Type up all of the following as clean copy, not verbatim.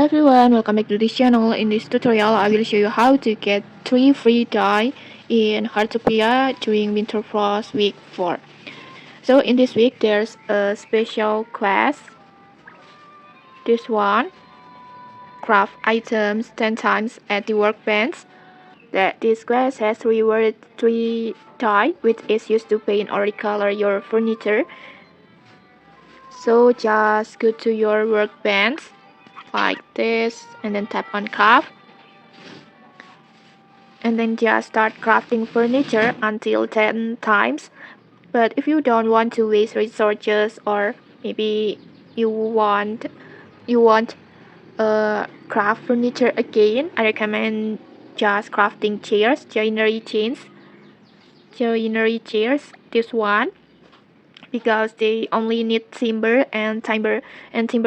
Hello everyone, welcome back to this channel. In this tutorial, I will show you how to get 3 free die in Heartopia during Winter Frost week 4. So in this week, there's a special quest. This one, craft items 10 times at the workbench. This quest has rewarded 3 die, which is used to paint or recolor your furniture. So just go to your workbench like this and then tap on craft. And then just start crafting furniture until 10 times. But if you don't want to waste resources, or maybe you want craft furniture again, I recommend just crafting chairs, joinery chairs, this one, because they only need timber, and timber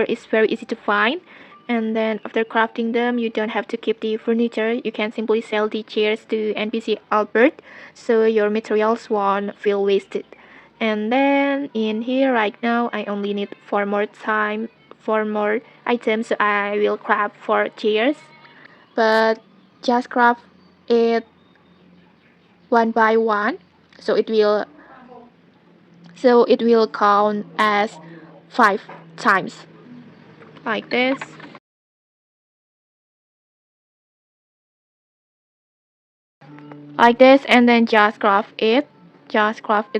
is very easy to find. And then after crafting them, you don't have to keep the furniture. You can simply sell the chairs to NPC Albert, so your materials won't feel wasted. And then in here right now, I only need 4 more items, so I will craft 4 chairs. But just craft it one by one, so it will count as 5 times, like this. And then just craft it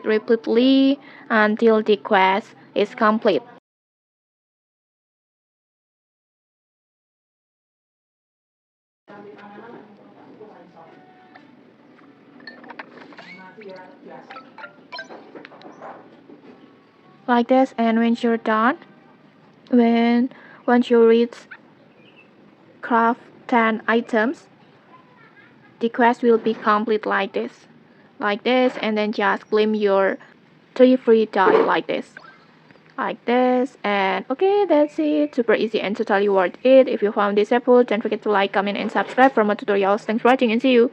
repeatedly until the quest is complete. Like this. And when you're done, once you reach craft 10 items, the quest will be complete like this. And then just claim your 3 free die like this. And okay, that's it. Super easy and totally worth it. If you found this helpful, don't forget to like, comment, and subscribe for more tutorials. Thanks for watching and see you.